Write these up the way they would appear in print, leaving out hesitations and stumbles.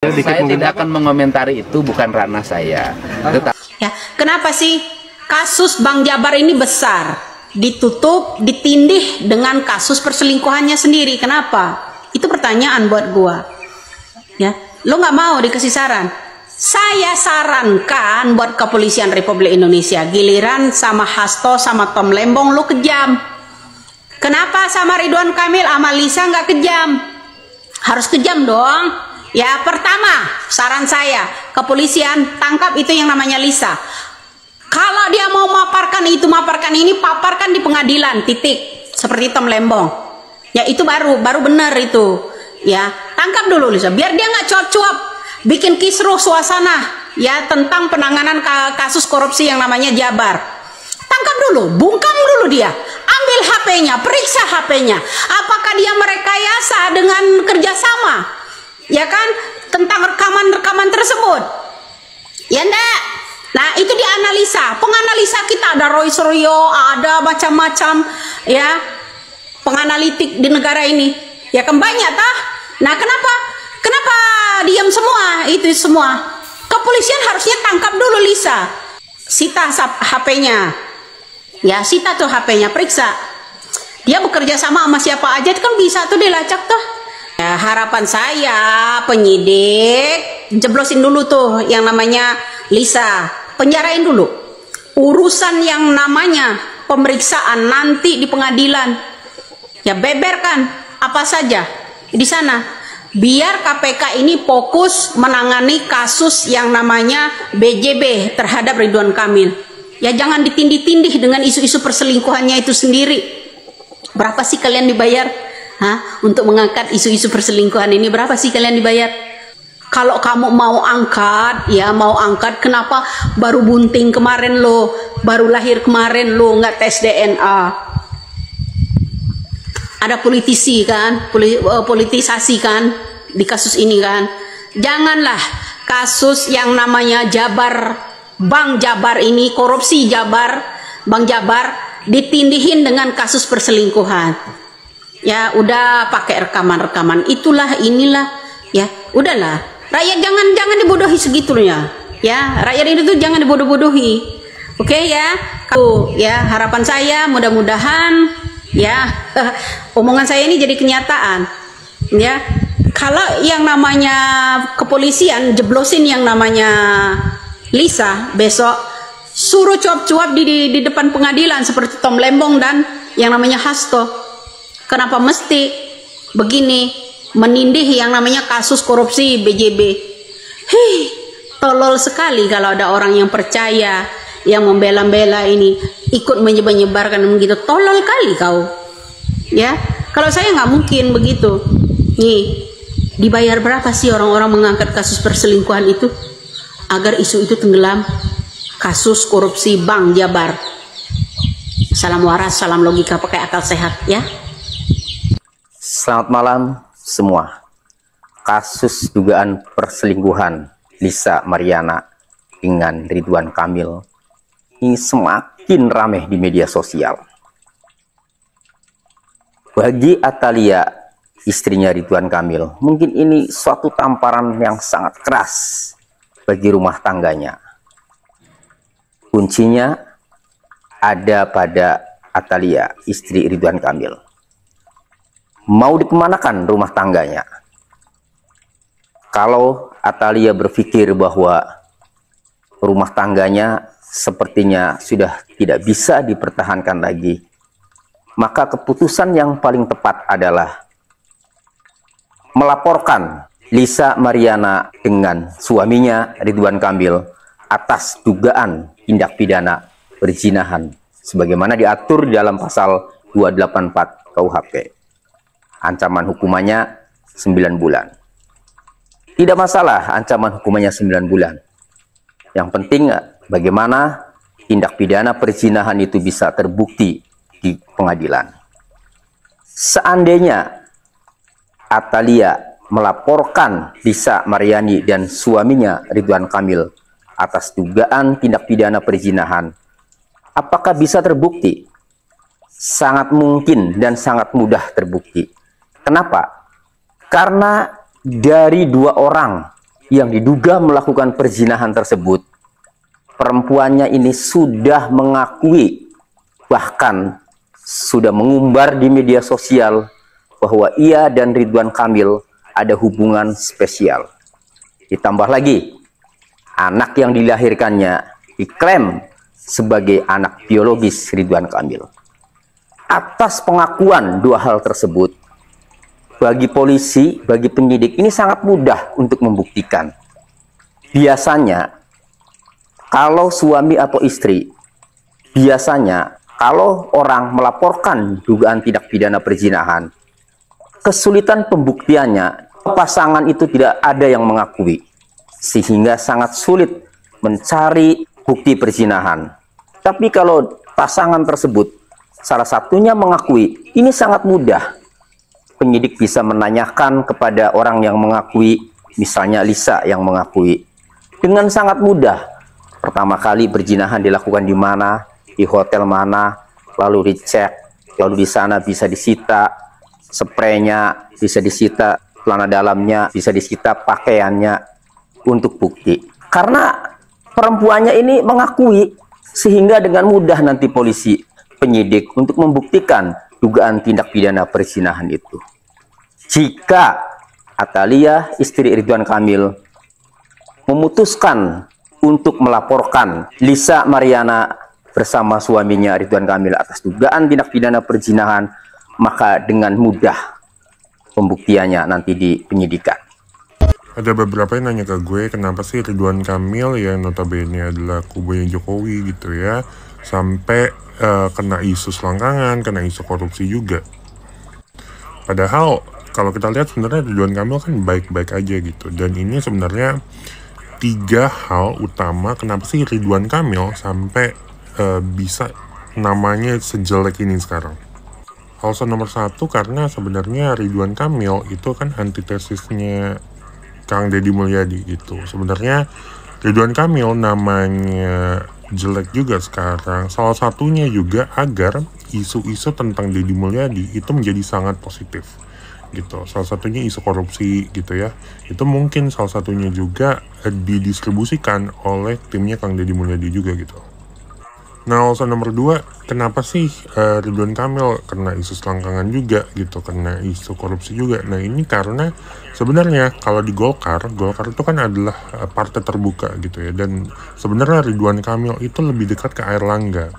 Sedikit saya mungkin, tidak Pak. akan mengomentari itu, bukan ranah saya. Ya, kenapa sih kasus Bang Jabar ini besar, ditutup, ditindih dengan kasus perselingkuhannya sendiri? Kenapa? Itu pertanyaan buat gua. Ya, lo nggak mau dikasih saran? Saya sarankan buat Kepolisian Republik Indonesia, giliran sama Hasto sama Tom Lembong lo kejam. Kenapa sama Ridwan Kamil sama Lisa nggak kejam? Harus kejam dong. Ya, pertama saran saya, kepolisian tangkap itu yang namanya Lisa. Kalau dia mau maparkan itu, maparkan ini, paparkan di pengadilan, titik. Seperti Tom Lembong. Ya, itu baru benar itu. Ya, tangkap dulu Lisa, biar dia nggak cuap-cuap, bikin kisruh suasana ya tentang penanganan kasus korupsi yang namanya Jabar. Tangkap dulu, bungkam dulu dia, ambil HP-nya, periksa HP-nya. Apakah dia merekayasa dengan kerjasama? Ya kan, tentang rekaman-rekaman tersebut. Ya enggak? Nah, itu dianalisa. Penganalisa kita ada Roy Suryo, ada macam-macam ya penganalitik di negara ini. Ya kan banyak tah? Nah, kenapa diam semua itu semua? Kepolisian harusnya tangkap dulu Lisa. Sita HP-nya. Ya, sita tuh HP-nya, periksa. Dia bekerja sama siapa aja itu kan bisa tuh dilacak tuh. Ya, harapan saya penyidik jeblosin dulu tuh yang namanya Lisa, penjarain dulu. Urusan yang namanya pemeriksaan nanti di pengadilan, ya beberkan apa saja di sana. Biar KPK ini fokus menangani kasus yang namanya BJB terhadap Ridwan Kamil. Ya jangan ditindih-tindih dengan isu-isu perselingkuhannya itu sendiri. Berapa sih kalian dibayar? Untuk mengangkat isu-isu perselingkuhan ini berapa sih kalian dibayar? Kalau kamu mau angkat, ya mau angkat, kenapa baru bunting kemarin lo, baru lahir kemarin lo nggak tes DNA? Ada politisi kan, politisasi kan di kasus ini kan? Janganlah kasus yang namanya Jabar, Bang Jabar ini, korupsi Jabar, Bang Jabar ditindihin dengan kasus perselingkuhan. Ya udah pakai rekaman-rekaman itulah inilah ya udahlah, rakyat jangan dibodohi segitunya ya, rakyat itu jangan dibodoh-bodohi. Oke ya, ya harapan saya mudah-mudahan ya omongan saya ini jadi kenyataan ya. Kalau yang namanya kepolisian jeblosin yang namanya Lisa, besok suruh cuap-cuap di depan pengadilan seperti Tom Lembong dan yang namanya Hasto. Kenapa mesti begini menindih yang namanya kasus korupsi BJB? Tolol sekali kalau ada orang yang percaya, yang membela-bela ini, ikut menyebarkan begitu. Tolol kali kau. Ya, kalau saya nggak mungkin begitu. Nih, dibayar berapa sih orang-orang mengangkat kasus perselingkuhan itu agar isu itu tenggelam? Kasus korupsi Bang Jabar. Salam waras, salam logika, pakai akal sehat ya. Selamat malam semua. Kasus dugaan perselingkuhan Lisa Mariana dengan Ridwan Kamil ini semakin ramai di media sosial. Bagi Atalia, istrinya Ridwan Kamil, mungkin ini suatu tamparan yang sangat keras bagi rumah tangganya. Kuncinya ada pada Atalia, istri Ridwan Kamil. Mau dikemanakan rumah tangganya? Kalau Atalia berpikir bahwa rumah tangganya sepertinya sudah tidak bisa dipertahankan lagi, maka keputusan yang paling tepat adalah melaporkan Lisa Mariana dengan suaminya Ridwan Kamil atas dugaan tindak pidana perzinahan sebagaimana diatur dalam pasal 284 KUHP. Ancaman hukumannya 9 bulan. Tidak masalah ancaman hukumannya 9 bulan. Yang penting bagaimana tindak pidana perzinahan itu bisa terbukti di pengadilan. Seandainya Atalia melaporkan Lisa Mariani dan suaminya Ridwan Kamil atas dugaan tindak pidana perzinahan, apakah bisa terbukti? Sangat mungkin dan sangat mudah terbukti. Kenapa? Karena dari 2 orang yang diduga melakukan perzinahan tersebut, perempuannya ini sudah mengakui, bahkan sudah mengumbar di media sosial bahwa ia dan Ridwan Kamil ada hubungan spesial. Ditambah lagi, anak yang dilahirkannya diklaim sebagai anak biologis Ridwan Kamil. Atas pengakuan dua hal tersebut, bagi polisi, bagi penyidik ini sangat mudah untuk membuktikan. Biasanya, kalau suami atau istri, biasanya kalau orang melaporkan dugaan tindak pidana perzinahan, kesulitan pembuktiannya, pasangan itu tidak ada yang mengakui, sehingga sangat sulit mencari bukti perzinahan. Tapi kalau pasangan tersebut salah satunya mengakui, ini sangat mudah. Penyidik bisa menanyakan kepada orang yang mengakui, misalnya Lisa yang mengakui, dengan sangat mudah. Pertama kali perzinahan dilakukan di mana, di hotel mana, lalu dicek, lalu di sana bisa disita spraynya, bisa disita celana dalamnya, bisa disita pakaiannya untuk bukti. Karena perempuannya ini mengakui, sehingga dengan mudah nanti polisi, penyidik untuk membuktikan dugaan tindak pidana perzinahan itu. Jika Atalia, istri Ridwan Kamil, memutuskan untuk melaporkan Lisa Mariana bersama suaminya Ridwan Kamil atas dugaan tindak pidana perzinahan, maka dengan mudah pembuktiannya nanti di penyidikan. Ada beberapa yang nanya ke gue, kenapa sih Ridwan Kamil yang notabene adalah kubunya Jokowi gitu ya, sampai kena isu selangkangan, kena isu korupsi juga. Padahal kalau kita lihat sebenarnya Ridwan Kamil kan baik-baik aja gitu. Dan ini sebenarnya 3 hal utama kenapa sih Ridwan Kamil sampai bisa namanya sejelek ini sekarang. Alasan nomor 1, karena sebenarnya Ridwan Kamil itu kan antitesisnya Kang Deddy Mulyadi gitu. Sebenarnya Ridwan Kamil namanya jelek juga sekarang, salah satunya juga agar isu-isu tentang Deddy Mulyadi itu menjadi sangat positif gitu. Salah satunya isu korupsi gitu ya, itu mungkin salah satunya juga didistribusikan oleh timnya Kang Deddy Mulyadi juga gitu. Nah, alasan nomor 2, kenapa sih Ridwan Kamil kena isu selangkangan juga gitu, kena isu korupsi juga. Nah, ini karena sebenarnya kalau di Golkar itu kan adalah partai terbuka gitu ya, dan sebenarnya Ridwan Kamil itu lebih dekat ke Airlangga.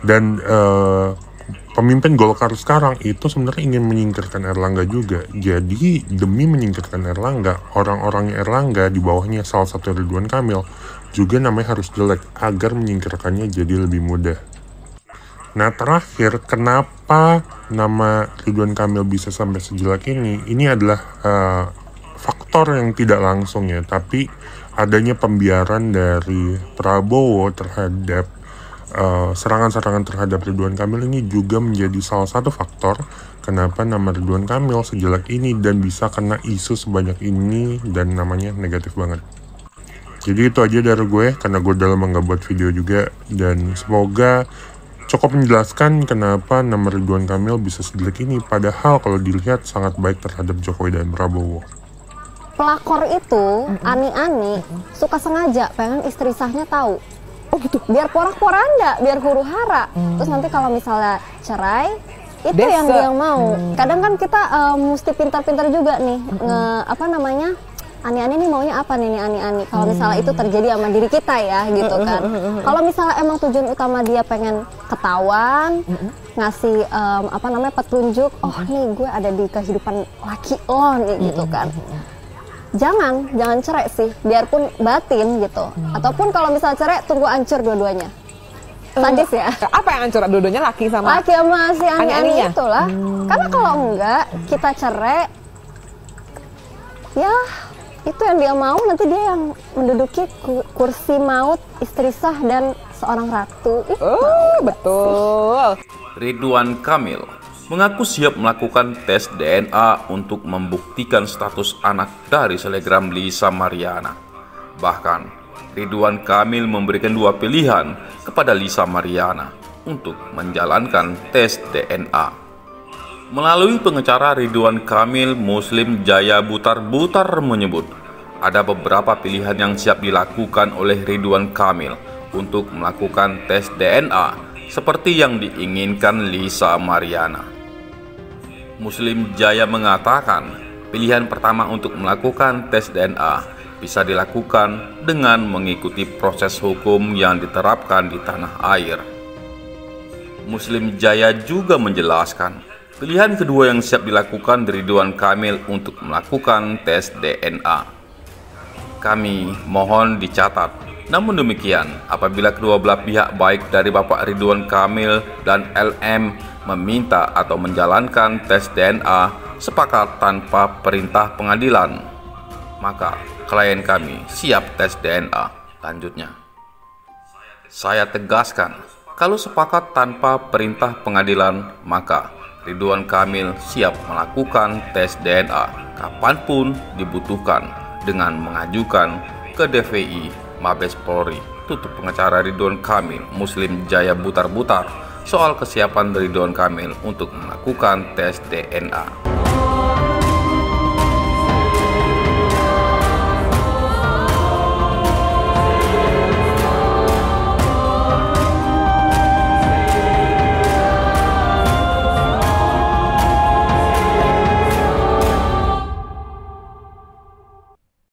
Dan pemimpin Golkar sekarang itu sebenarnya ingin menyingkirkan Airlangga juga. Jadi demi menyingkirkan Airlangga, orang-orangnya Airlangga di bawahnya salah satu Ridwan Kamil juga namanya harus jelek agar menyingkirkannya jadi lebih mudah. Nah, terakhir, kenapa nama Ridwan Kamil bisa sampai sejelek ini? Ini adalah faktor yang tidak langsung ya, tapi adanya pembiaran dari Prabowo terhadap serangan-serangan terhadap Ridwan Kamil ini juga menjadi salah satu faktor kenapa nama Ridwan Kamil sejelek ini dan bisa kena isu sebanyak ini dan namanya negatif banget. Jadi itu aja dari gue, karena gue udah lama gak buat video juga, dan semoga cukup menjelaskan kenapa nama Ridwan Kamil bisa sejelek ini, padahal kalau dilihat sangat baik terhadap Jokowi dan Prabowo. Pelakor itu, Ani-Ani, suka sengaja pengen istri sahnya tahu. Oh gitu? Biar porak-poranda, biar huru-hara. Terus nanti kalau misalnya cerai, itu yang dia mau. Kadang kan kita mesti pintar-pintar juga nih, Ani-Ani nih maunya apa nih Ani-Ani kalau misalnya itu terjadi sama diri kita ya gitu kan. Kalau misalnya emang tujuan utama dia pengen ketahuan, ngasih petunjuk, oh nih gue ada di kehidupan laki lo nih gitu kan. Jangan cerai sih, biarpun batin gitu. Ataupun kalau misalnya cerai, tunggu hancur dua-duanya. Sadis ya. Apa yang hancur? Dua-duanya laki sama si Ani-Ani itulah. Karena kalau enggak kita cerai, ya itu yang dia mau, nanti dia yang menduduki kursi maut istri sah dan seorang ratu. Betul. Ridwan Kamil mengaku siap melakukan tes DNA untuk membuktikan status anak dari selebgram Lisa Mariana. Bahkan, Ridwan Kamil memberikan 2 pilihan kepada Lisa Mariana untuk menjalankan tes DNA. Melalui pengacara Ridwan Kamil, Muslim Jaya Butar-Butar menyebut ada beberapa pilihan yang siap dilakukan oleh Ridwan Kamil untuk melakukan tes DNA seperti yang diinginkan Lisa Mariana. Muslim Jaya mengatakan, pilihan pertama untuk melakukan tes DNA bisa dilakukan dengan mengikuti proses hukum yang diterapkan di tanah air. Muslim Jaya juga menjelaskan, pilihan kedua yang siap dilakukan Ridwan Kamil untuk melakukan tes DNA. Kami mohon dicatat, namun demikian, apabila kedua belah pihak baik dari Bapak Ridwan Kamil dan LM meminta atau menjalankan tes DNA sepakat tanpa perintah pengadilan, maka klien kami siap tes DNA. Lanjutnya, saya tegaskan, kalau sepakat tanpa perintah pengadilan, maka Ridwan Kamil siap melakukan tes DNA kapanpun dibutuhkan dengan mengajukan ke DVI Mabes Polri. Tutup pengacara Ridwan Kamil, Muslim Jaya butar-butar soal kesiapan Ridwan Kamil untuk melakukan tes DNA.